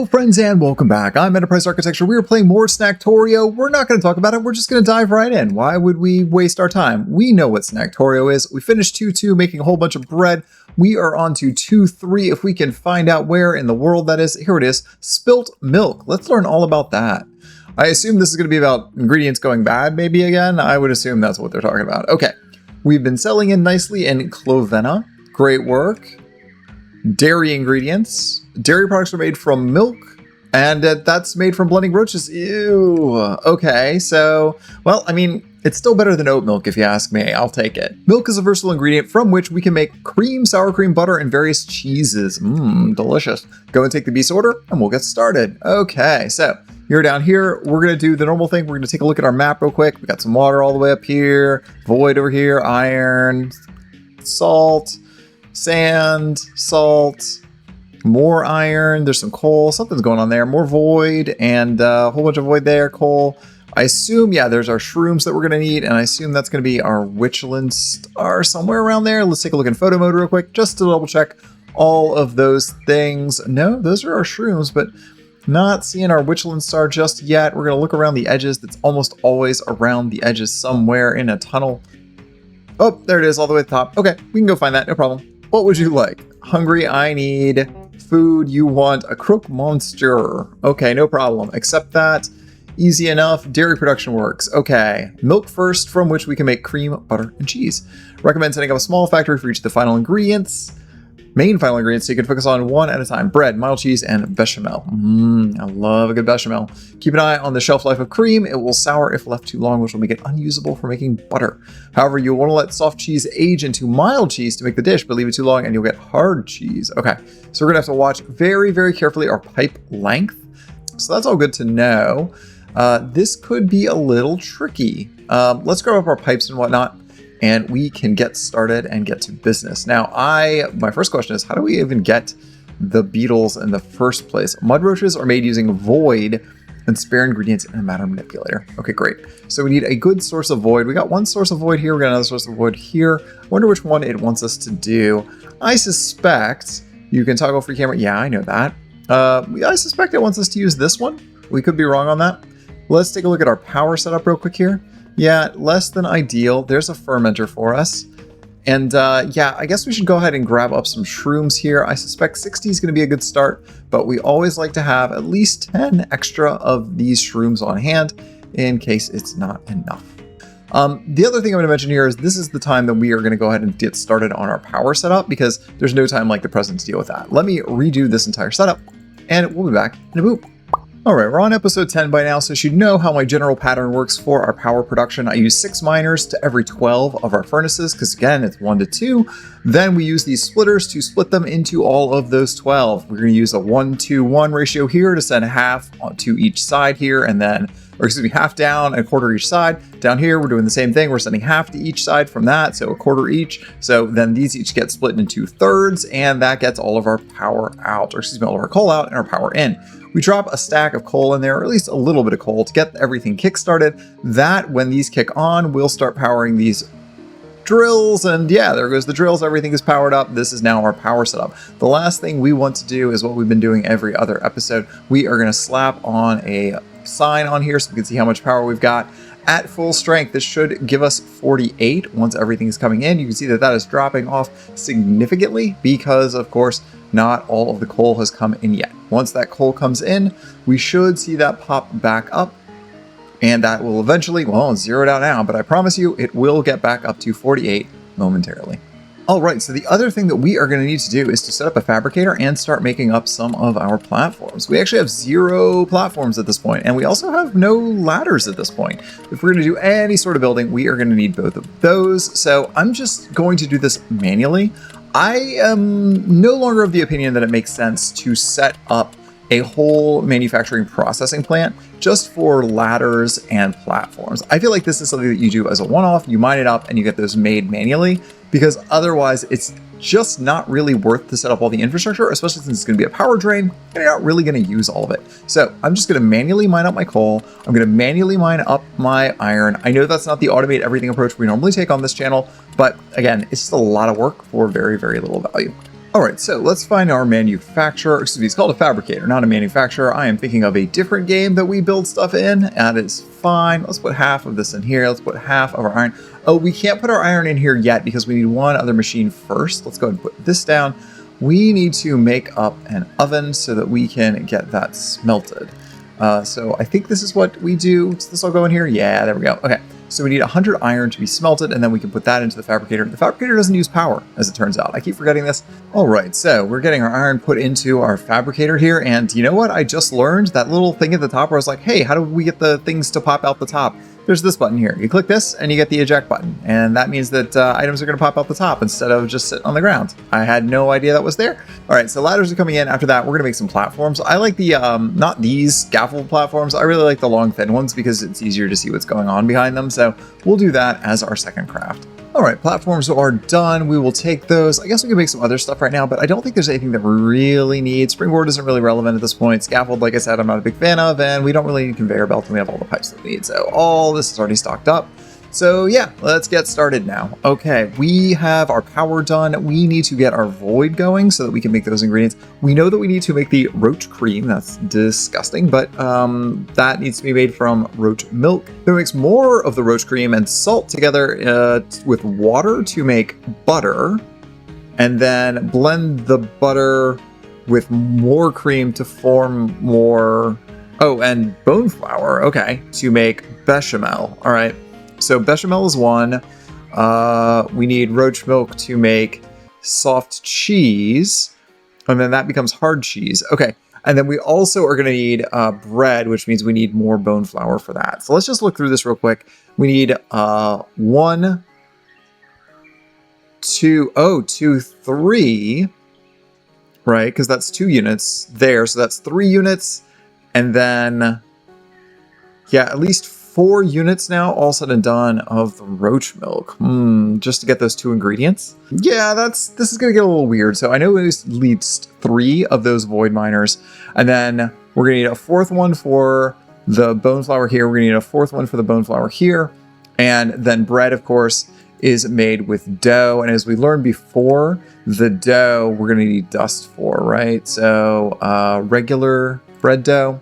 Hello friends and welcome back. I'm Enterprise Architecture. We are playing more Snacktorio. We're not going to talk about it. We're just going to dive right in. Why would we waste our time? We know what Snacktorio is. We finished 2-2 making a whole bunch of bread. We are on to 2-3 if we can find out where in the world that is. Here it is, spilt milk. Let's learn all about that. I assume this is going to be about ingredients going bad maybe again. I would assume that's what they're talking about. Okay, we've been selling in nicely in Clovena. Great work. Dairy ingredients. Dairy products are made from milk, and that's made from blending roaches. Ew. Okay, so, well, I mean, it's still better than oat milk if you ask me. I'll take it. Milk is a versatile ingredient from which we can make cream, sour cream, butter, and various cheeses. Delicious. Go and take the beast order, and we'll get started. Okay, so you're down here. We're going to do the normal thing. We're going to take a look at our map real quick. We got some water all the way up here, void over here, iron, salt, sand, salt, more iron, there's some coal, something's going on there, more void, and a whole bunch of void there, coal. I assume, yeah, there's our shrooms that we're going to need, and I assume that's going to be our Witchland star somewhere around there. Let's take a look in photo mode real quick, just to double check all of those things. No, those are our shrooms, but not seeing our Witchland star just yet. We're going to look around the edges. That's almost always around the edges somewhere in a tunnel. Oh, there it is, all the way at the top. Okay, we can go find that, no problem. What would you like? Hungry, I need food. You want a crook monster. Okay, no problem. Accept that. Easy enough. Dairy production works. Okay. Milk first, from which we can make cream, butter, and cheese. Recommend setting up a small factory for each of the final ingredients. Main final ingredients, so you can focus on one at a time. Bread, mild cheese, and bechamel. I love a good bechamel. Keep an eye on the shelf life of cream. It will sour if left too long, which will make it unusable for making butter. However, you'll want to let soft cheese age into mild cheese to make the dish, but leave it too long and you'll get hard cheese. Okay, so we're going to have to watch very, very carefully our pipe length. So that's all good to know. This could be a little tricky. Let's grab up our pipes and whatnot, and we can get started and get to business. Now, my first question is, how do we even get the beetles in the first place? Mud roaches are made using void and spare ingredients in a matter manipulator. Okay, great. So we need a good source of void. We got one source of void here. We got another source of void here. I wonder which one it wants us to do. I suspect you can toggle free camera. Yeah, I know that. I suspect it wants us to use this one. We could be wrong on that. Let's take a look at our power setup real quick here. Yeah, less than ideal. There's a fermenter for us. And yeah, I guess we should go ahead and grab up some shrooms here. I suspect 60 is going to be a good start, but we always like to have at least 10 extra of these shrooms on hand in case it's not enough. The other thing I'm going to mention here is this is the time that we are going to go ahead and get started on our power setup because there's no time like the present to deal with that. Let me redo this entire setup and we'll be back in a boop. Alright, we're on episode 10 by now, so you should know how my general pattern works for our power production. I use 6 miners to every 12 of our furnaces, because again, it's 1 to 2. Then we use these splitters to split them into all of those 12. We're going to use a 1-to-1 ratio here to send half to each side here, and then, or excuse me, half down and a quarter each side. Down here, we're doing the same thing. We're sending half to each side from that, so a quarter each. So then these each get split into 2/3, and that gets all of our power out, or excuse me, all of our coal out and our power in. We drop a stack of coal in there, or at least a little bit of coal to get everything kick-started. That, when these kick on, we'll start powering these drills, and yeah, there goes the drills. Everything is powered up. This is now our power setup. The last thing we want to do is what we've been doing every other episode. We are going to slap on a sign on here so we can see how much power we've got. At full strength, this should give us 48 once everything is coming in. You can see that that is dropping off significantly because, of course, not all of the coal has come in yet. Once that coal comes in, we should see that pop back up, and that will eventually, well, it's zeroed out now, but I promise you it will get back up to 48 momentarily. All right, so the other thing that we are going to need to do is to set up a fabricator and start making up some of our platforms. We actually have 0 platforms at this point, and we also have no ladders at this point. If we're going to do any sort of building, we are going to need both of those. So I'm just going to do this manually. I am no longer of the opinion that it makes sense to set up a whole manufacturing processing plant just for ladders and platforms. I feel like this is something that you do as a one-off, you mine it up and you get those made manually, because otherwise it's just not really worth to set up all the infrastructure, especially since it's going to be a power drain and you're not really going to use all of it. So I'm just going to manually mine up my coal. I'm going to manually mine up my iron. I know that's not the automate everything approach we normally take on this channel, but again, it's just a lot of work for very, very little value. All right, so let's find our manufacturer. Excuse me, it's called a fabricator, not a manufacturer. I am thinking of a different game that we build stuff in. That is fine. Let's put half of this in here. Let's put half of our iron. Oh, we can't put our iron in here yet because we need one other machine first. Let's go ahead and put this down. We need to make up an oven so that we can get that smelted. So I think this is what we do. Does this all go in here? Yeah, there we go. Okay. So we need 100 iron to be smelted, and then we can put that into the fabricator. The fabricator doesn't use power, as it turns out. I keep forgetting this. All right, so we're getting our iron put into our fabricator here, and you know what? I just learned that little thing at the top where I was like, hey, how do we get the things to pop out the top? There's this button here. You click this, and you get the eject button, and that means that items are going to pop out the top instead of just sit on the ground. I had no idea that was there. All right, so ladders are coming in. After that, we're going to make some platforms. I like the, not these scaffold platforms. I really like the long, thin ones because it's easier to see what's going on behind them. So we'll do that as our second craft. All right, platforms are done. We will take those. I guess we can make some other stuff right now, but I don't think there's anything that we really need. Springboard isn't really relevant at this point. Scaffold, like I said, I'm not a big fan of, and we don't really need conveyor belt, and we have all the pipes that we need. So all this is already stocked up. So yeah, let's get started now. Okay, we have our power done. We need to get our void going so that we can make those ingredients. We know that we need to make the roach cream. That's disgusting, but that needs to be made from roach milk. Then we mix more of the roach cream and salt together with water to make butter, and then blend the butter with more cream to form more, oh, and bone flour, okay, to make bechamel. All right. So bechamel is one. We need roach milk to make soft cheese, and then that becomes hard cheese. Okay, and then we also are going to need bread, which means we need more bone flour for that. So let's just look through this real quick. We need 1, 2, 3, right? Because that's 2 units there. So that's 3 units, and then yeah, at least 4 units now, all said and done, of the roach milk. Just to get those 2 ingredients. Yeah, this is gonna get a little weird. So I know at least 3 of those void miners, and then we're gonna need a 4th one for the bone flour here. We're gonna need a 4th one for the bone flour here, and then bread, of course, is made with dough. And as we learned before, the dough we're gonna need dust for, right? So regular bread dough,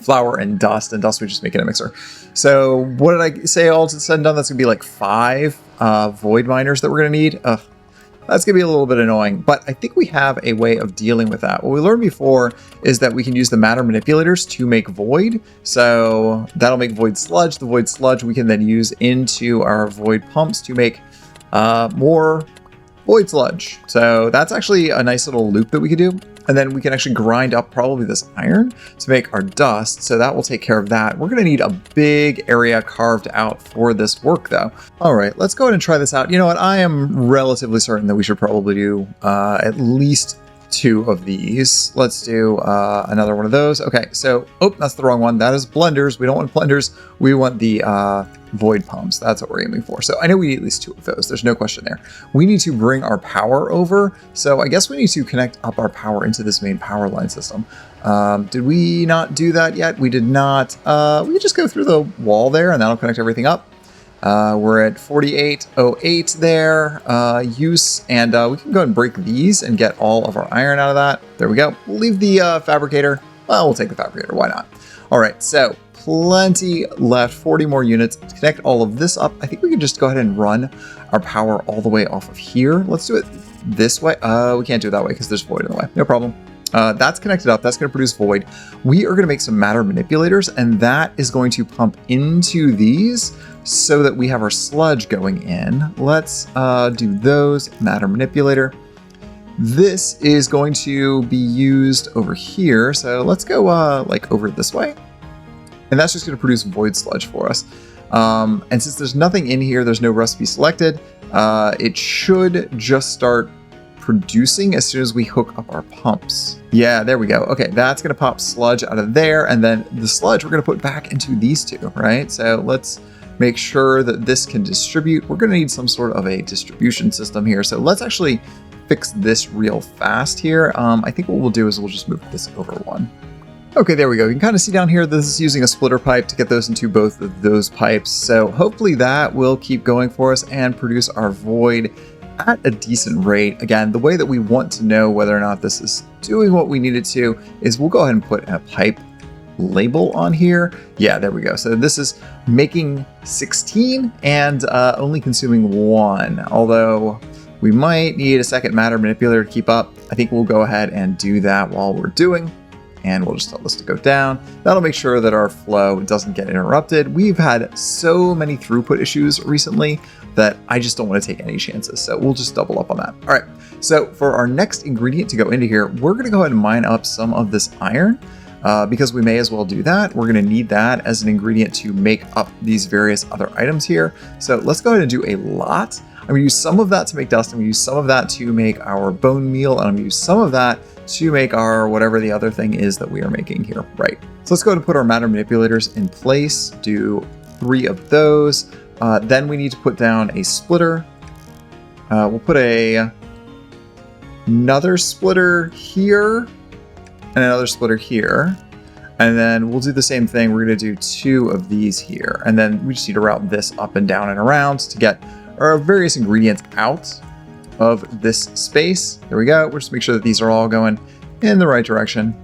flour, and dust we just make it a mixer. So what did I say all said and done? That's gonna be like 5 void miners that we're gonna need. That's gonna be a little bit annoying, but I think we have a way of dealing with that. What we learned before is that we can use the matter manipulators to make void. So that'll make void sludge. The void sludge we can then use into our void pumps to make more void sludge. So that's actually a nice little loop that we could do. And then we can actually grind up probably this iron to make our dust. So that will take care of that. We're gonna need a big area carved out for this work though. All right, let's go ahead and try this out. You know what? I am relatively certain that we should probably do at least 2 of these. Let's do another one of those. Okay, so, oh, that's the wrong one. That is blenders. We don't want blenders. We want the void pumps. That's what we're aiming for. So I know we need at least 2 of those. There's no question there. We need to bring our power over. So I guess we need to connect up our power into this main power line system. Did we not do that yet? We did not. We could just go through the wall there and that'll connect everything up. We're at 4808 there, use, and we can go ahead and break these and get all of our iron out of that. There we go. We'll leave the fabricator. Well, we'll take the fabricator. Why not? All right, so plenty left, 40 more units. To connect all of this up, I think we can just go ahead and run our power all the way off of here. Let's do it this way. We can't do it that way because there's void in the way. No problem. That's connected up. That's going to produce void. We are going to make some matter manipulators, and that is going to pump into these so that we have our sludge going in. Let's do those. Matter manipulator. This is going to be used over here. So let's go like over this way. And that's just going to produce void sludge for us. And since there's nothing in here, there's no recipe selected, it should just start producing as soon as we hook up our pumps. Yeah, there we go. Okay, that's going to pop sludge out of there, and then the sludge we're going to put back into these 2, right? So let's make sure that this can distribute. We're going to need some sort of a distribution system here. So let's actually fix this real fast here. I think what we'll do is we'll just move this over 1. Okay, there we go. You can kind of see down here, this is using a splitter pipe to get those into both of those pipes. So hopefully that will keep going for us and produce our void at a decent rate. Again, the way that we want to know whether or not this is doing what we need it to is we'll go ahead and put a pipe label on here. Yeah, there we go. So this is making 16 and only consuming 1, although we might need a second matter manipulator to keep up. I think we'll go ahead and do that while we're doing, and we'll just tell this to go down. That'll make sure that our flow doesn't get interrupted. We've had so many throughput issues recently that I just don't want to take any chances. So we'll just double up on that. All right. So for our next ingredient to go into here, we're going to go ahead and mine up some of this iron. Because we may as well do that. We're going to need that as an ingredient to make up these various other items here. So let's go ahead and do a lot. I'm going to use some of that to make dust. I'm going to use some of that to make our bone meal. And I'm going to use some of that to make our whatever the other thing is that we are making here. Right. So let's go ahead and put our matter manipulators in place. Do 3 of those. Then we need to put down a splitter. We'll put another splitter here. And another splitter here, and then we'll do the same thing. We're going to do 2 of these here, and then we just need to route this up and down and around to get our various ingredients out of this space. There we go. We'll just make sure that these are all going in the right direction.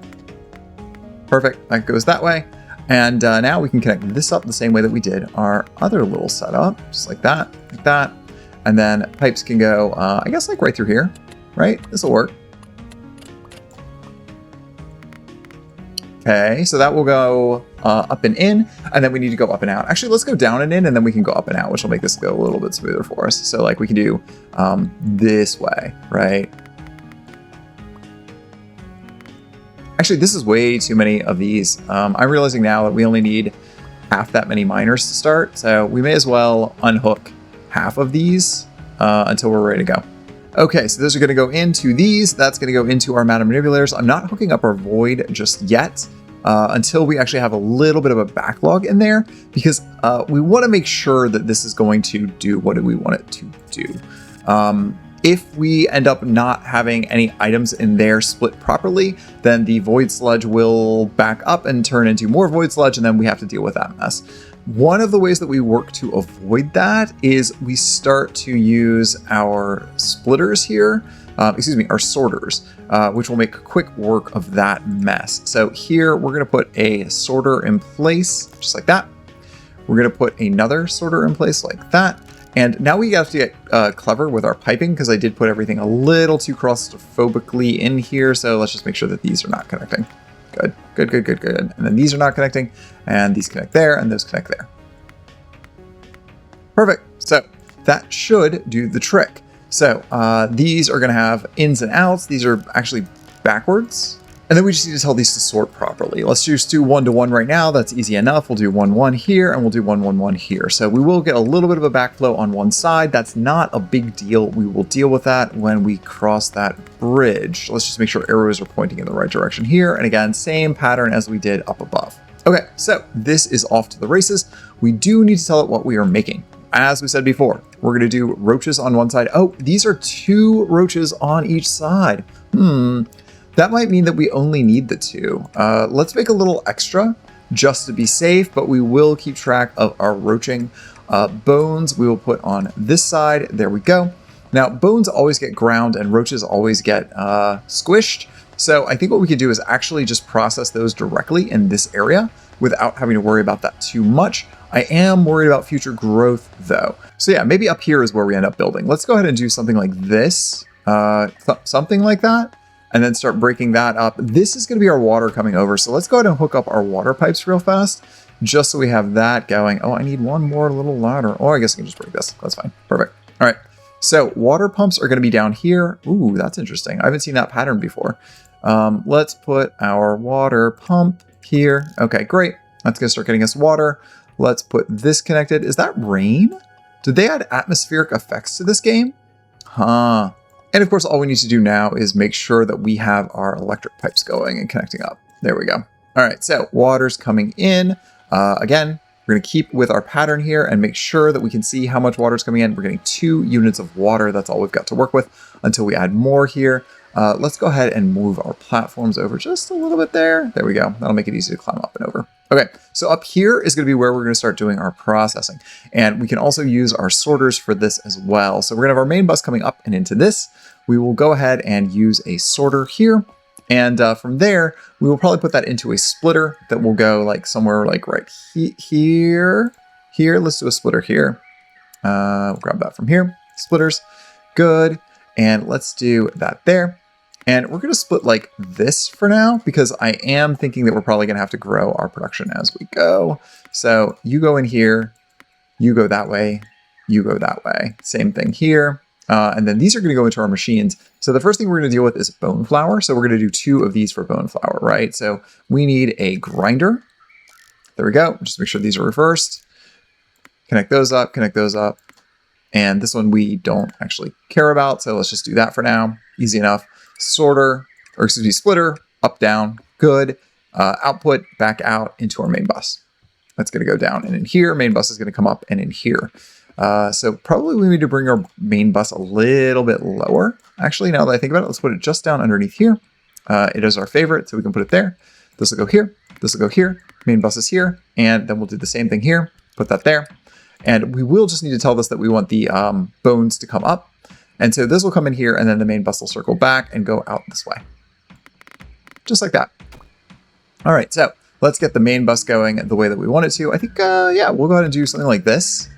Perfect. That goes that way. And now we can connect this up the same way that we did our other little setup, just like that, and then pipes can go, I guess, like right through here, right? This will work. Okay, so that will go up and in, and then we need to go up and out. Actually, let's go down and in, and then we can go up and out, which will make this go a little bit smoother for us. So like we can do this way, right? Actually, this is way too many of these. I'm realizing now that we only need half that many miners to start, so we may as well unhook half of these until we're ready to go. Okay, so those are going to go into these. That's going to go into our matter manipulators. I'm not hooking up our void just yet until we actually have a little bit of a backlog in there, because we want to make sure that this is going to do what we want it to do. If we end up not having any items in there split properly, then the void sludge will back up and turn into more void sludge, and then we have to deal with that mess. One of the ways that we work to avoid that is we start to use our splitters here, our sorters, which will make quick work of that mess. So here we're going to put a sorter in place, just like that. We're going to put another sorter in place like that. And now we have to get clever with our piping, because I did put everything a little too claustrophobically in here. So let's just make sure that these are not connecting. Good. And then these are not connecting, and these connect there, and those connect there. Perfect. So that should do the trick. So these are going to have ins and outs. These are actually backwards. And then we just need to tell these to sort properly. Let's just do 1 to 1 right now. That's easy enough. We'll do 1, 1 here, and we'll do 1, 1, 1 here. So we will get a little bit of a backflow on one side. That's not a big deal. We will deal with that when we cross that bridge. Let's just make sure arrows are pointing in the right direction here. And again, same pattern as we did up above. Okay, so this is off to the races. We do need to tell it what we are making. As we said before, we're going to do roaches on one side. Oh, these are 2 roaches on each side. That might mean that we only need the 2. Let's make a little extra just to be safe, but we will keep track of our roaching. Bones we will put on this side. There we go. Now, bones always get ground and roaches always get squished. So I think what we could do is actually just process those directly in this area without having to worry about that too much. I am worried about future growth though. So yeah, maybe up here is where we end up building. Let's go ahead and do something like this, something like that, and then start breaking that up. This is going to be our water coming over. So let's go ahead and hook up our water pipes real fast, just so we have that going. Oh, I need one more little ladder. Oh, I guess I can just break this. That's fine. Perfect. All right. So water pumps are going to be down here. Ooh, that's interesting. I haven't seen that pattern before. Let's put our water pump here. Okay, great. That's going to start getting us water. Let's put this connected. Is that rain? Did they add atmospheric effects to this game? Huh. And of course, all we need to do now is make sure that we have our electric pipes going and connecting up. There we go. All right, so water's coming in. Again, we're going to keep with our pattern here and make sure that we can see how much water is coming in. We're getting 2 units of water. That's all we've got to work with until we add more here. Let's go ahead and move our platforms over just a little bit there. There we go. That'll make it easy to climb up and over. Okay, so up here is going to be where we're going to start doing our processing. And we can also use our sorters for this as well. So we're going to have our main bus coming up and into this. We will go ahead and use a sorter here. And from there, we will probably put that into a splitter that will go like somewhere like right here. Here, let's do a splitter here. We'll grab that from here. Splitters, good. And let's do that there. And we're going to split like this for now, because I am thinking that we're probably going to have to grow our production as we go. So you go in here, you go that way, you go that way. Same thing here. And then these are going to go into our machines. So the first thing we're going to deal with is bone flour. So we're going to do 2 of these for bone flour, right? So we need a grinder. There we go. Just make sure these are reversed. Connect those up, connect those up. And this one we don't actually care about. So let's just do that for now. Easy enough. Sorter, or excuse me, splitter, up, down, good. Output back out into our main bus. That's going to go down and in here. Main bus is going to come up and in here. So probably we need to bring our main bus a little bit lower. Actually, now that I think about it, let's put it just down underneath here. It is our favorite, so we can put it there. This will go here. This will go here. Main bus is here. And then we'll do the same thing here. Put that there. And we will just need to tell this that we want the bones to come up. And so this will come in here, and then the main bus will circle back and go out this way. Just like that. All right, so let's get the main bus going the way that we want it to. I think, yeah, we'll go ahead and do something like this.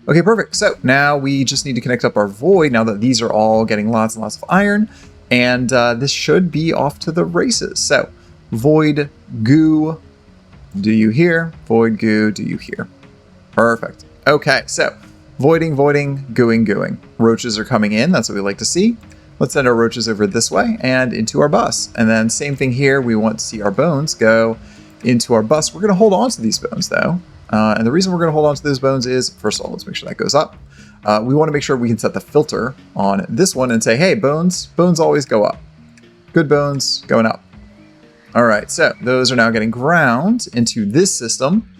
Okay, perfect. So now we just need to connect up our void now that these are all getting lots and lots of iron. And this should be off to the races. So void goo, do you hear? Void goo, do you hear? Perfect. Okay, so voiding, gooing. Roaches are coming in. That's what we like to see. Let's send our roaches over this way and into our bus. And then same thing here. We want to see our bones go into our bus. We're going to hold on to these bones though. And the reason we're going to hold on to those bones is, first of all, let's make sure that goes up. We want to make sure we can set the filter on this one and say, hey, bones always go up. Good bones going up. All right, so those are now getting ground into this system.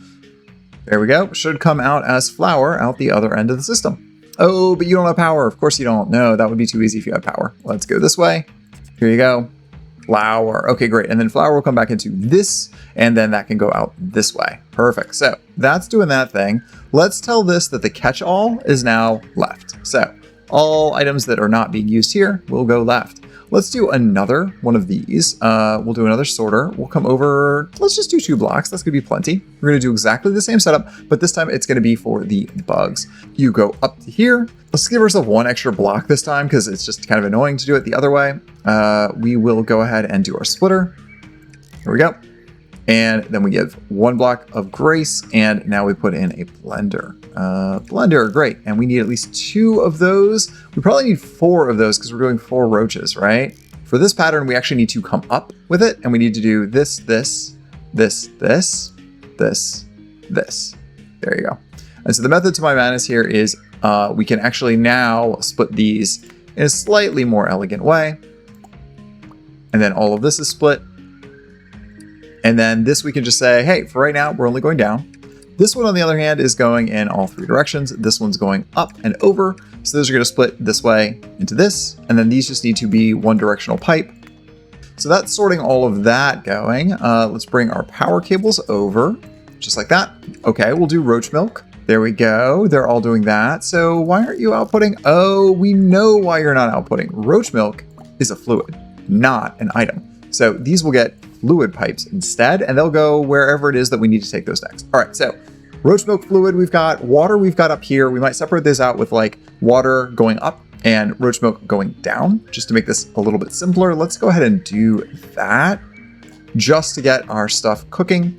There we go. Should come out as flour out the other end of the system. Oh, but you don't have power. Of course you don't. No, that would be too easy if you had power. Let's go this way. Here you go. Flour. Okay, great. And then flour will come back into this, and then that can go out this way. Perfect. So that's doing that thing. Let's tell this that the catch-all is now left. So all items that are not being used here will go left. Let's do another one of these. We'll do another sorter. We'll come over, let's just do 2 blocks. That's gonna be plenty. We're gonna do exactly the same setup, but this time it's gonna be for the bugs. You go up to here. Let's give ourselves 1 extra block this time because it's just kind of annoying to do it the other way. We will go ahead and do our splitter. Here we go. And then we give 1 block of grace, and now we put in a blender. Blender, great. And we need at least 2 of those. We probably need 4 of those because we're doing 4 roaches, right? For this pattern, we actually need to come up with it, and we need to do this, this, this, this, this, this. There you go. And so the method to my madness here is we can actually now split these in a slightly more elegant way. And then all of this is split. And then this we can just say, hey, for right now, we're only going down. This one, on the other hand, is going in all 3 directions. This one's going up and over. So those are going to split this way into this. And then these just need to be 1 directional pipe. So that's sorting all of that going. Let's bring our power cables over, just like that. Okay, we'll do roach milk. There we go. They're all doing that. So why aren't you outputting? Oh, we know why you're not outputting. Roach milk is a fluid, not an item. So these will get fluid pipes instead, and they'll go wherever it is that we need to take those next. All right, so roach milk fluid we've got, water we've got up here. We might separate this out with like water going up and roach milk going down, just to make this a little bit simpler. Let's go ahead and do that just to get our stuff cooking.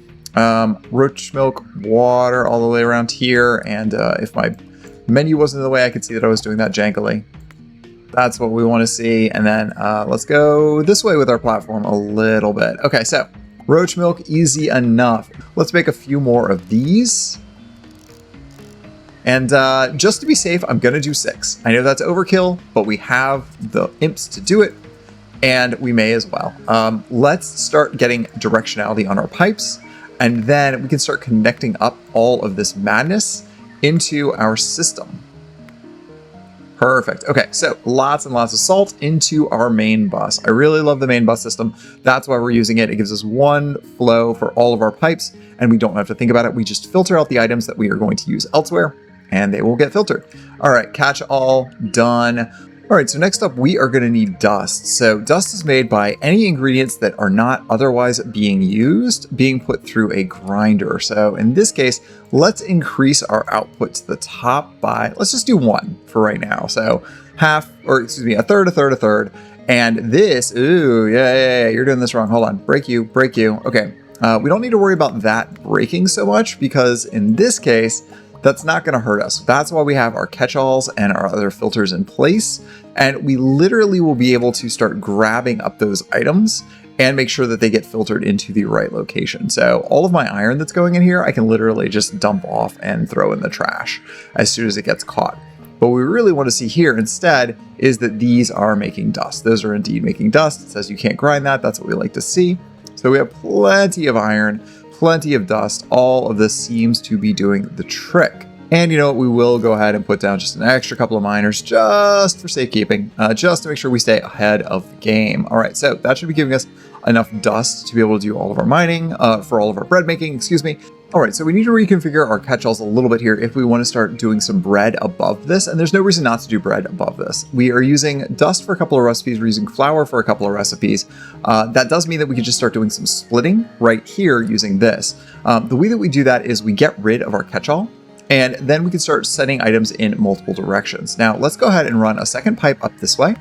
Roach milk, water all the way around here, and if my menu wasn't in the way, I could see that I was doing that jankily. That's what we want to see. And then let's go this way with our platform a little bit. Okay, so roach milk, easy enough. Let's make a few more of these. And just to be safe, I'm going to do 6. I know that's overkill, but we have the imps to do it, and we may as well. Let's start getting directionality on our pipes, and then we can start connecting up all of this madness into our system. Perfect. Okay, so lots and lots of salt into our main bus. I really love the main bus system. That's why we're using it. It gives us one flow for all of our pipes, and we don't have to think about it. We just filter out the items that we are going to use elsewhere, and they will get filtered. All right, catch all, done. All right, so next up, we are going to need dust. So dust is made by any ingredients that are not otherwise being used, being put through a grinder. So in this case, let's increase our output to the top by, let's just do 1 for right now. So a third, a third, a third. And this, you're doing this wrong. Hold on, break you. Okay, we don't need to worry about that breaking so much because in this case, that's not going to hurt us. That's why we have our catch-alls and our other filters in place. And we literally will be able to start grabbing up those items and make sure that they get filtered into the right location. So all of my iron that's going in here, I can literally just dump off and throw in the trash as soon as it gets caught. But what we really want to see here instead is that these are making dust. Those are indeed making dust. It says you can't grind that. That's what we like to see. So we have plenty of iron, plenty of dust. All of this seems to be doing the trick. And you know what, we will go ahead and put down just an extra couple of miners just for safekeeping, just to make sure we stay ahead of the game. All right, so that should be giving us enough dust to be able to do all of our mining, for all of our bread making, excuse me. All right, so we need to reconfigure our catch-alls a little bit here if we want to start doing some bread above this, and there's no reason not to do bread above this. We are using dust for a couple of recipes, we're using flour for a couple of recipes. That does mean that we can just start doing some splitting right here using this. The way that we do that is we get rid of our catch-all, and then we can start setting items in multiple directions. Now, let's go ahead and run a second pipe up this way.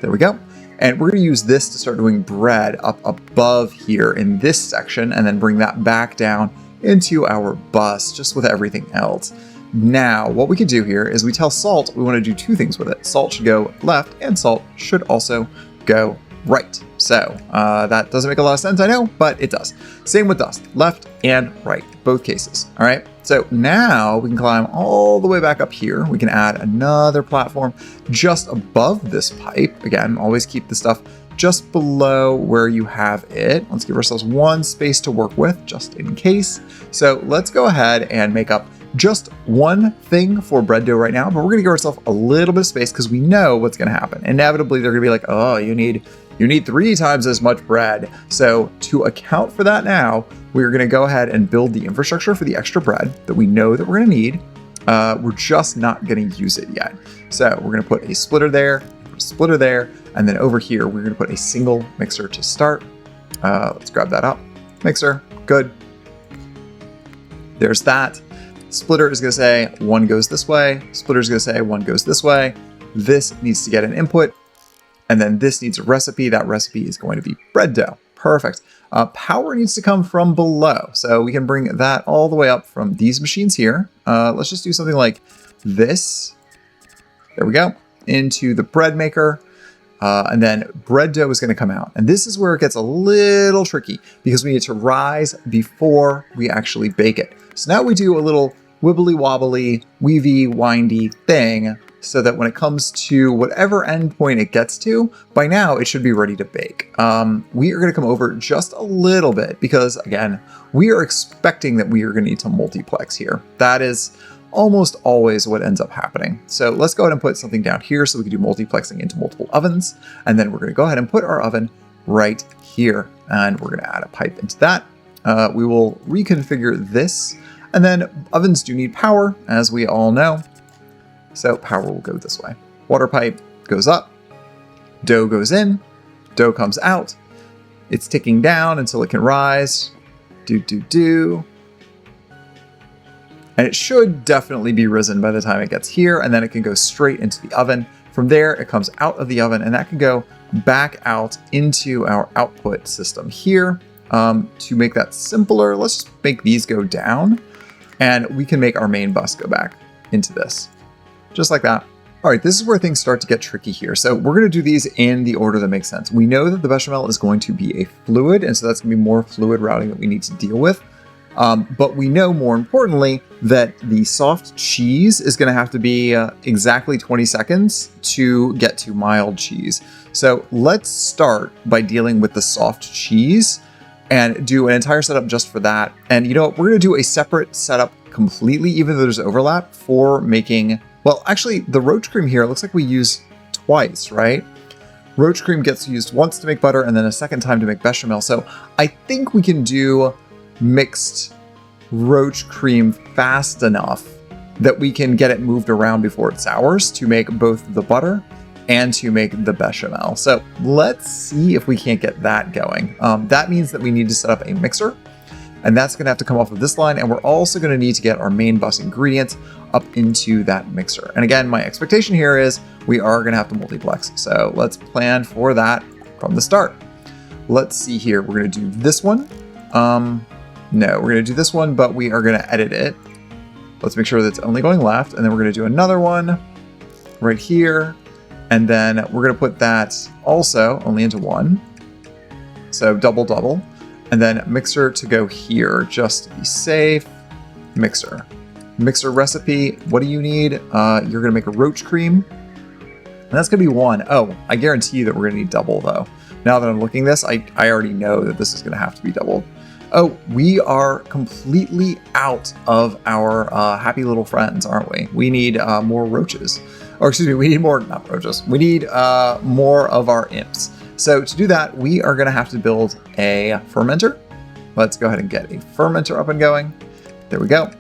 There we go. And we're going to use this to start doing bread up above here in this section, and then bring that back down into our bus, just with everything else. Now, what we could do here is we tell salt we want to do 2 things with it. Salt should go left, and salt should also go right. So that doesn't make a lot of sense, I know, but it does. Same with dust, left and right, both cases. All right, so now we can climb all the way back up here. We can add another platform just above this pipe. Again, always keep the stuff just below where you have it. Let's give ourselves 1 space to work with just in case. So let's go ahead and make up just 1 thing for bread dough right now, but we're gonna give ourselves a little bit of space because we know what's gonna happen. Inevitably, they're gonna be like, oh, you need 3 times as much bread. So to account for that now, we're gonna go ahead and build the infrastructure for the extra bread that we know that we're gonna need. We're just not gonna use it yet. So we're gonna put a splitter there, and then over here, we're gonna put a single mixer to start. Let's grab that up. Mixer, good. There's that. Splitter is gonna say 1 goes this way. Splitter is gonna say 1 goes this way. This needs to get an input, and then this needs a recipe. That recipe is going to be bread dough. Perfect. Power needs to come from below. So we can bring that all the way up from these machines here. Let's just do something like this. There we go. Into the bread maker. And then bread dough is going to come out. And this is where it gets a little tricky because we need to rise before we actually bake it. So now we do a little wibbly wobbly, weavy, windy thing so that when it comes to whatever endpoint it gets to, by now it should be ready to bake. We are going to come over just a little bit because, again, we are expecting that we are going to need to multiplex here. That is almost always what ends up happening. So let's go ahead and put something down here so we can do multiplexing into multiple ovens. And then we're going to go ahead and put our oven right here. And we're going to add a pipe into that. We will reconfigure this. And then ovens do need power, as we all know. So power will go this way. Water pipe goes up. Dough goes in. Dough comes out. It's ticking down until it can rise. And it should definitely be risen by the time it gets here, and then it can go straight into the oven. From there, it comes out of the oven, and that can go back out into our output system here. To make that simpler, let's just make these go down, and we can make our main bus go back into this, just like that. All right, this is where things start to get tricky here. So we're gonna do these in the order that makes sense. We know that the bechamel is going to be a fluid, and so that's gonna be more fluid routing that we need to deal with. But we know more importantly that the soft cheese is going to have to be exactly 20 seconds to get to mild cheese. So let's start by dealing with the soft cheese and do an entire setup just for that. And you know what? We're going to do a separate setup completely, even though there's overlap, for making Well, actually, the roach cream here, it looks like we use twice, right? Roach cream gets used once to make butter and then a second time to make bechamel. So I think we can do mixed roach cream fast enough that we can get it moved around before it sours to make both the butter and to make the bechamel. So let's see if we can't get that going. That means that we need to set up a mixer, and that's gonna have to come off of this line. And we're also gonna need to get our main bus ingredients up into that mixer. And again, my expectation here is we are gonna have to multiplex. So let's plan for that from the start. Let's see here, we're gonna do this one. No, we're gonna do this one, but we are gonna edit it. Let's make sure that's only going left. And then we're gonna do another one right here. And then we're gonna put that also only into one. So double, double. And then mixer to go here, just to be safe. Mixer. Mixer recipe, what do you need? You're gonna make a roach cream. And that's gonna be one. Oh, I guarantee you that we're gonna need double though. Now that I'm looking at this, I already know that this is gonna have to be doubled. Oh, we are completely out of our happy little friends, aren't we? We need more roaches. Or excuse me, we need more, not roaches. We need more of our imps. So to do that, we are gonna have to build a fermenter. Let's go ahead and get a fermenter up and going. There we go.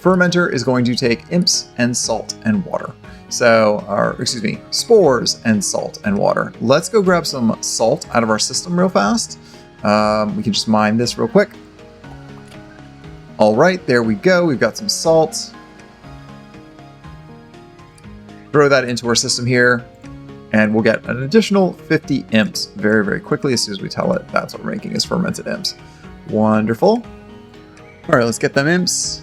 Fermenter is going to take imps and salt and water. So, or excuse me, spores and salt and water. Let's go grab some salt out of our system real fast. We can just mine this real quick. All right, there we go. We've got some salt. Throw that into our system here, and we'll get an additional 50 imps very, very quickly as soon as we tell it that's what we're making is fermented imps. Wonderful. All right, let's get them imps.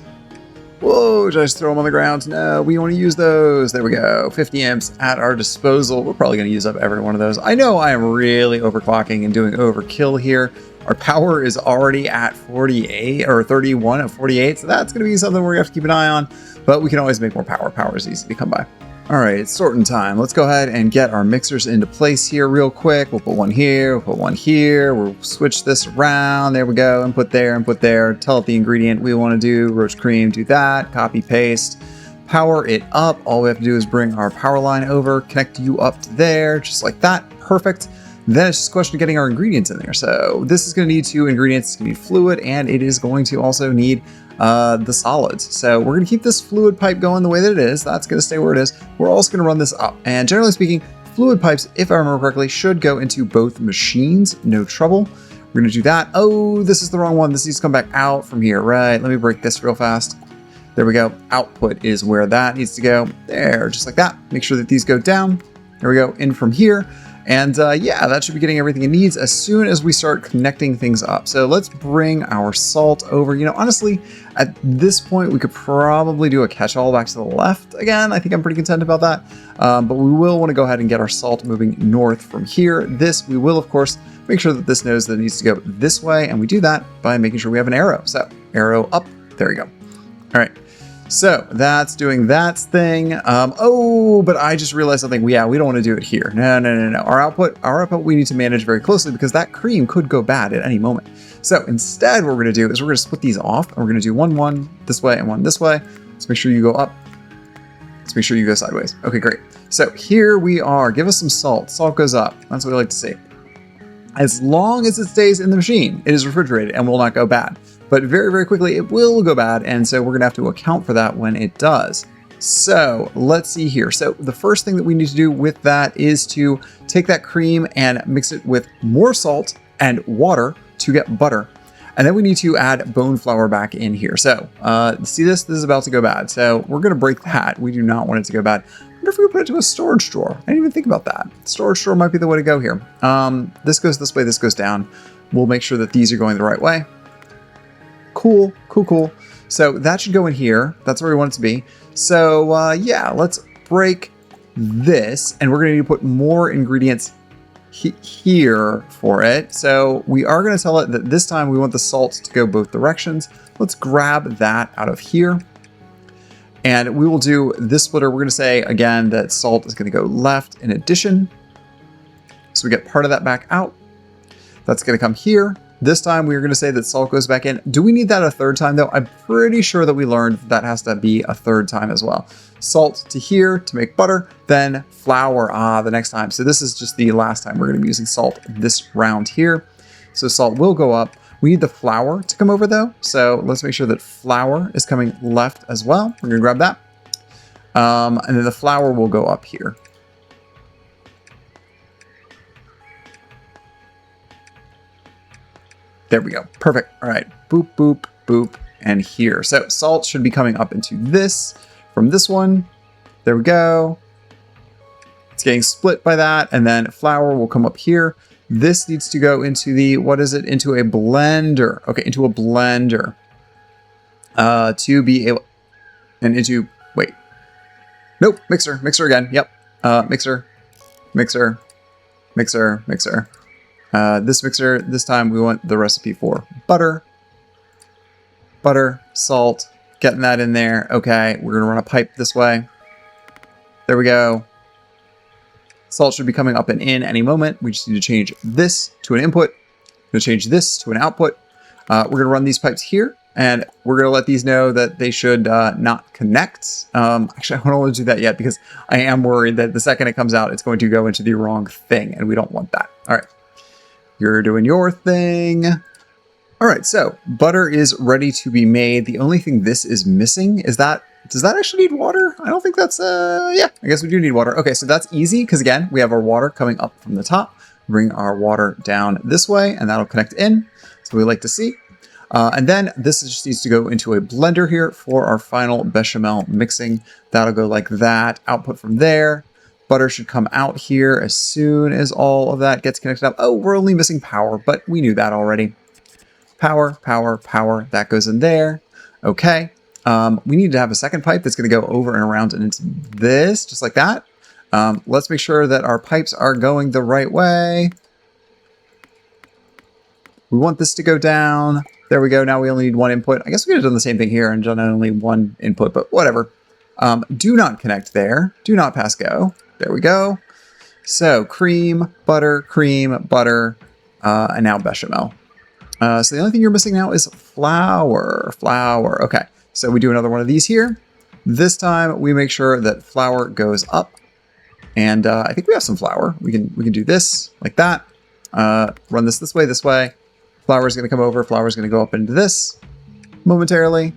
Whoa, did I just throw them on the ground? No, we want to use those. There we go. 50 imps at our disposal. We're probably going to use up every one of those. I know I am really overclocking and doing overkill here. Our power is already at 48 or 31 at 48. So that's going to be something we're going to have to keep an eye on, but we can always make more power. Power is easy to come by. All right, it's sorting time. Let's go ahead and get our mixers into place here real quick. We'll put one here, we'll put one here. We'll switch this around. There we go. And put there and put there. Tell it the ingredient we want to do. Roach cream, do that. Copy, paste. Power it up. All we have to do is bring our power line over, connect you up to there, just like that. Perfect. Then it's just a question of getting our ingredients in there. So this is going to need 2 ingredients. It's going to need fluid, and it is going to also need the solids. So we're going to keep this fluid pipe going the way that it is. That's going to stay where it is. We're also going to run this up. And generally speaking, fluid pipes, if I remember correctly, should go into both machines. No trouble. We're going to do that. Oh, this is the wrong one. This needs to come back out from here. Right. Let me break this real fast. There we go. Output is where that needs to go. There, just like that. Make sure that these go down. There we go. In from here. And yeah, that should be getting everything it needs as soon as we start connecting things up. So let's bring our salt over. You know, honestly, at this point, we could probably do a catch-all back to the left again. I think I'm pretty content about that. But we will want to go ahead and get our salt moving north from here. This, we will, of course, make sure that this knows that it needs to go this way. And we do that by making sure we have an arrow. So arrow up. There we go. All right. So that's doing that thing. Oh, but I just realized something. Yeah, we don't want to do it here. No. Our output we need to manage very closely because that cream could go bad at any moment. So instead, what we're going to do is we're going to split these off, and we're going to do one this way and one this way. Let's make sure you go up. Let's make sure you go sideways. Okay, great. So here we are. Give us some salt. Salt goes up. That's what we like to see. As long as it stays in the machine, it is refrigerated and will not go bad. But very, very quickly, it will go bad. And so we're going to have to account for that when it does. So let's see here. So the first thing that we need to do with that is to take that cream and mix it with more salt and water to get butter. And then we need to add bone flour back in here. So see this? This is about to go bad. So we're going to break that. We do not want it to go bad. I wonder if we put it to a storage drawer. I didn't even think about that. Storage drawer might be the way to go here. This goes this way. This goes down. We'll make sure that these are going the right way. Cool. So that should go in here. That's where we want it to be. So yeah, let's break this, and we're going to need to put more ingredients here for it. So we are going to tell it that this time we want the salt to go both directions. Let's grab that out of here, and we will do this splitter. We're going to say again that salt is going to go left in addition. So we get part of that back out. That's going to come here. This time we're going to say that salt goes back in. Do we need that a third time though? I'm pretty sure that we learned that has to be a third time as well. salt to here to make butter, then flour the next time. So this is just the last time we're going to be using salt this round here. So salt will go up. We need the flour to come over though. So let's make sure that flour is coming left as well. We're going to grab that. And then the flour will go up here. There we go. Perfect. All right. Boop, boop, boop, and here. So salt should be coming up into this from this one. There we go. It's getting split by that. And then flour will come up here. This needs to go into the, what is it? Into a blender. Okay, into a blender. To be able, and into, wait. Nope, mixer again. Yep. Mixer. This mixer, this time we want the recipe for butter, salt, getting that in there. Okay, we're gonna run a pipe this way. There we go. Salt should be coming up and in any moment. We just need to change this to an input. We're gonna change this to an output. We're gonna run these pipes here, and we're gonna let these know that they should not connect. Actually, I don't want to do that yet because I am worried that the second it comes out, it's going to go into the wrong thing, and we don't want that. All right. You're doing your thing. All right, so butter is ready to be made. The only thing this is missing is that, does that actually need water? I don't think that's, yeah, I guess we do need water. Okay, so that's easy because again, we have our water coming up from the top. Bring our water down this way and that'll connect in. So we like to see. And then this just needs to go into a blender here for our final bechamel mixing. That'll go like that, output from there. Butter should come out here as soon as all of that gets connected up. Oh, we're only missing power, but we knew that already. Power. That goes in there. Okay. We need to have a second pipe that's going to go over and around and into this, just like that. Let's make sure that our pipes are going the right way. We want this to go down. There we go. Now we only need one input. I guess we could have done the same thing here and done only one input, but whatever. Do not connect there. Do not pass go. There we go. So cream, butter, and now bechamel. So the only thing you're missing now is flour. Okay, so we do another one of these here. This time we make sure that flour goes up. And I think we have some flour. We can do this like that. Run this way. Flour is going to come over. Flour is going to go up into this momentarily.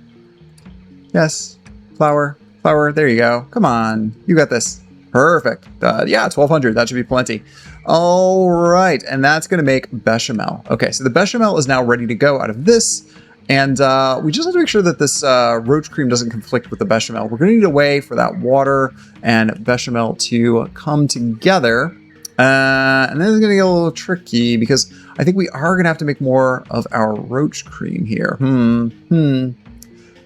Yes, flour. There you go. Come on, you got this. Perfect. Yeah, 1200. That should be plenty. All right, and that's going to make bechamel. Okay, so the bechamel is now ready to go out of this, and we just have to make sure that this roach cream doesn't conflict with the bechamel. We're going to need a way for that water and bechamel to come together, and then it's going to get a little tricky because I think we are going to have to make more of our roach cream here.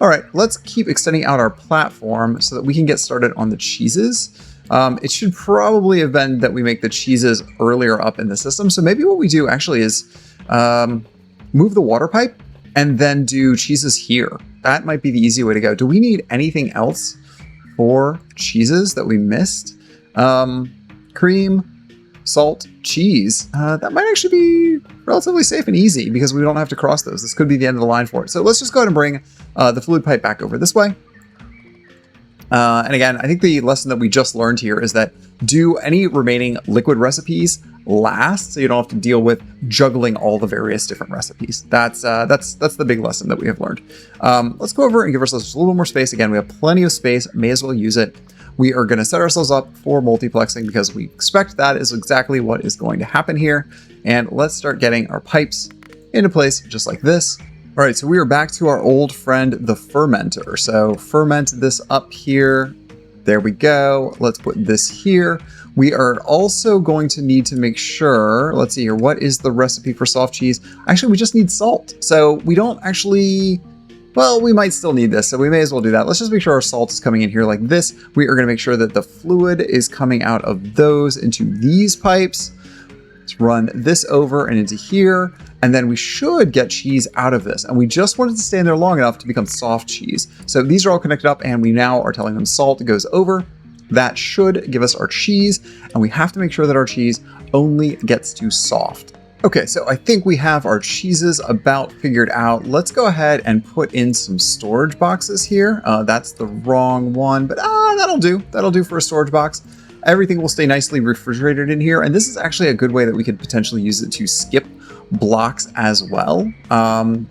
All right, let's keep extending out our platform so that we can get started on the cheeses. It should probably have been that we make the cheeses earlier up in the system. So maybe what we do actually is move the water pipe and then do cheeses here. That might be the easy way to go. Do we need anything else for cheeses that we missed? Cream, salt, cheese. That might actually be relatively safe and easy because we don't have to cross those. This could be the end of the line for it. So let's just go ahead and bring the fluid pipe back over this way. And again, I think the lesson that we just learned here is that do any remaining liquid recipes last so you don't have to deal with juggling all the various different recipes. That's the big lesson that we have learned. Let's go over and give ourselves a little more space. Again, we have plenty of space, may as well use it. We are going to set ourselves up for multiplexing because we expect that is exactly what is going to happen here. And let's start getting our pipes into place just like this. All right, so we are back to our old friend, the fermenter. So ferment this up here. There we go. Let's put this here. We are also going to need to make sure, let's see here, what is the recipe for soft cheese? Actually, we just need salt. So we don't actually, well, we might still need this, so we may as well do that. Let's just make sure our salt is coming in here like this. We are gonna make sure that the fluid is coming out of those into these pipes. Let's run this over and into here. And then we should get cheese out of this. And we just wanted to stay in there long enough to become soft cheese. So these are all connected up and we now are telling them salt goes over. That should give us our cheese. And we have to make sure that our cheese only gets to soft. Okay, so I think we have our cheeses about figured out. Let's go ahead and put in some storage boxes here. That's the wrong one, but that'll do. That'll do for a storage box. Everything will stay nicely refrigerated in here. And this is actually a good way that we could potentially use it to skip blocks as well.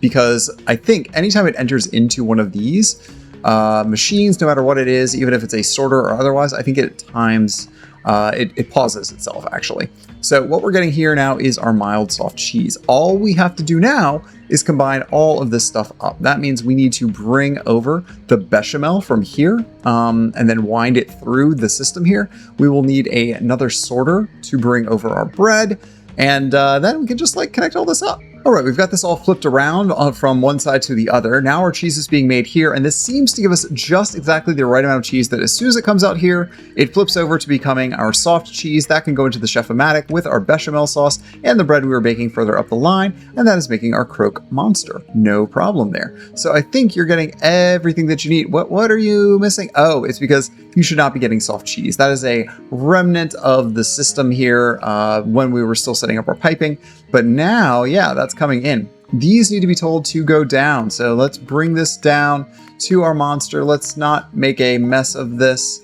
Because I think anytime it enters into one of these machines, no matter what it is, even if it's a sorter or otherwise, I think at times it pauses itself actually. So what we're getting here now is our mild soft cheese. All we have to do now is combine all of this stuff up. That means we need to bring over the bechamel from here and then wind it through the system here. We will need another sorter to bring over our bread, and then we can just like connect all this up. All right, we've got this all flipped around from one side to the other. Now our cheese is being made here, and this seems to give us just exactly the right amount of cheese that as soon as it comes out here, it flips over to becoming our soft cheese. That can go into the chef-o-matic with our bechamel sauce and the bread we were baking further up the line, and that is making our croque monster. No problem there. So I think you're getting everything that you need. What are you missing? Oh, it's because you should not be getting soft cheese. That is a remnant of the system here when we were still setting up our piping. But now, yeah, that's coming in. These need to be told to go down. So let's bring this down to our monster. Let's not make a mess of this,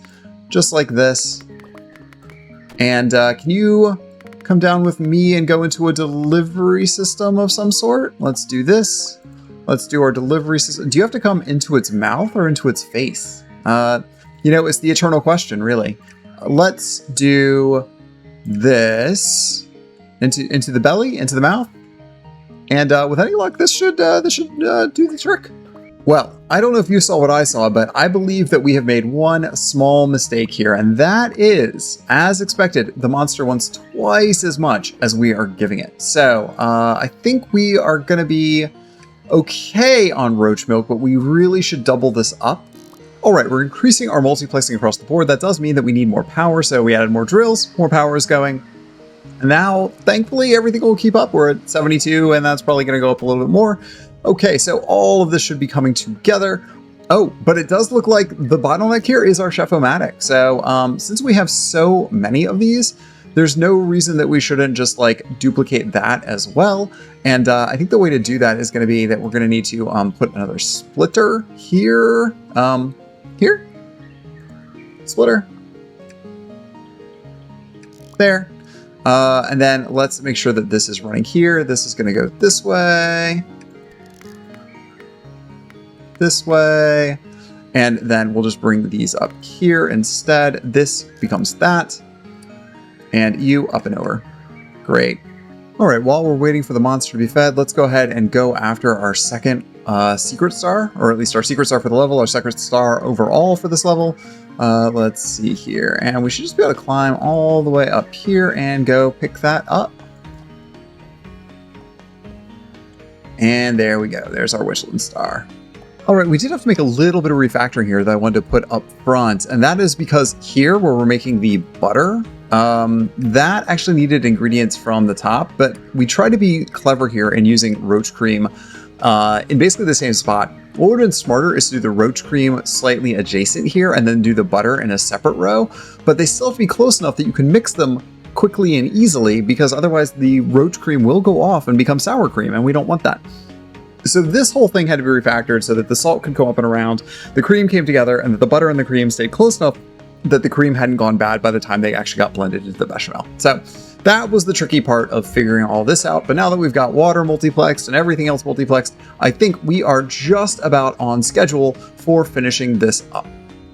just like this. And can you come down with me and go into a delivery system of some sort? Let's do this. Let's do our delivery system. Do you have to come into its mouth or into its face? You know, it's the eternal question, really. Let's do this. Into the belly, into the mouth, and with any luck, this should do the trick. Well, I don't know if you saw what I saw, but I believe that we have made one small mistake here, and that is, as expected, the monster wants twice as much as we are giving it. So I think we are going to be okay on roach milk, but we really should double this up. All right, we're increasing our multiplexing across the board. That does mean that we need more power, so we added more drills, more power is going. And now, thankfully, everything will keep up. We're at 72, and that's probably going to go up a little bit more. Okay, so all of this should be coming together. Oh, but it does look like the bottleneck here is our chef-o-matic. So since we have so many of these, there's no reason that we shouldn't just like duplicate that as well. And I think the way to do that is going to be that we're going to need to put another splitter here. Here? Splitter. There. And then let's make sure that this is running here. This is going to go this way, and then we'll just bring these up here instead. This becomes that, and you up and over. Great. All right, while we're waiting for the monster to be fed, let's go ahead and go after our second secret star, or at least our secret star for the level, our secret star overall for this level. Let's see here, and we should just be able to climb all the way up here and go pick that up. And there we go. There's our Wishland star. All right, we did have to make a little bit of refactoring here that I wanted to put up front, and that is because here where we're making the butter, that actually needed ingredients from the top, but we try to be clever here in using roach cream in basically the same spot. What would have been smarter is to do the roach cream slightly adjacent here and then do the butter in a separate row, but they still have to be close enough that you can mix them quickly and easily, because otherwise the roach cream will go off and become sour cream, and we don't want that. So this whole thing had to be refactored so that the salt could go up and around, the cream came together, and that the butter and the cream stayed close enough that the cream hadn't gone bad by the time they actually got blended into the bechamel. So that was the tricky part of figuring all this out. But now that we've got water multiplexed and everything else multiplexed, I think we are just about on schedule for finishing this up.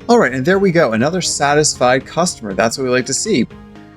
All right, and there we go. Another satisfied customer. That's what we like to see.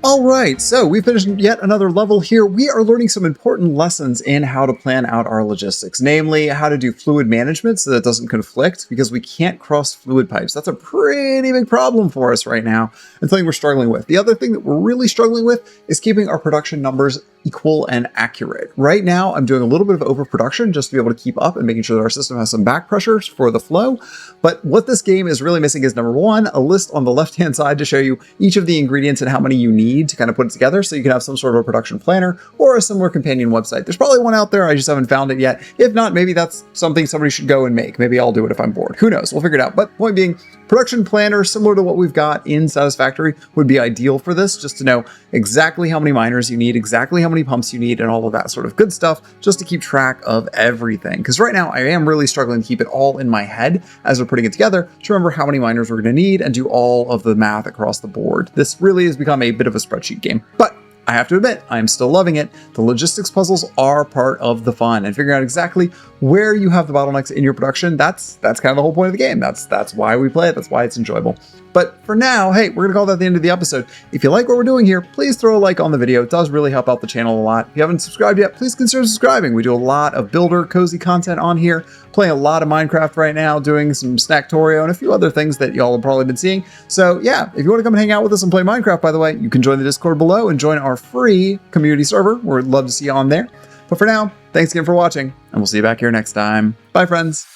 All right, so we finished yet another level here. We are learning some important lessons in how to plan out our logistics, namely how to do fluid management so that it doesn't conflict, because we can't cross fluid pipes. That's a pretty big problem for us right now and something we're struggling with. The other thing that we're really struggling with is keeping our production numbers equal and accurate. Right now, I'm doing a little bit of overproduction just to be able to keep up and making sure that our system has some back pressures for the flow. But what this game is really missing is, number one, a list on the left-hand side to show you each of the ingredients and how many you need to kind of put it together so you can have some sort of a production planner or a similar companion website. There's probably one out there. I just haven't found it yet. If not, maybe that's something somebody should go and make. Maybe I'll do it if I'm bored. Who knows? We'll figure it out. But point being, production planner similar to what we've got in Satisfactory would be ideal for this, just to know exactly how many miners you need, exactly how many many pumps you need and all of that sort of good stuff, just to keep track of everything. Because right now I am really struggling to keep it all in my head as we're putting it together to remember how many miners we're going to need and do all of the math across the board. This really has become a bit of a spreadsheet game, but I have to admit, I'm still loving it. The logistics puzzles are part of the fun, and figuring out exactly where you have the bottlenecks in your production, that's kind of the whole point of the game. That's why we play it. That's why it's enjoyable. But for now, hey, we're gonna call that the end of the episode. If you like what we're doing here, please throw a like on the video. It does really help out the channel a lot. If you haven't subscribed yet, please consider subscribing. We do a lot of builder cozy content on here, playing a lot of Minecraft right now, doing some Snacktorio and a few other things that y'all have probably been seeing. So yeah, if you want to come and hang out with us and play Minecraft, by the way, you can join the Discord below and join our free community server. We'd love to see you on there. But for now, thanks again for watching, and we'll see you back here next time. Bye, friends.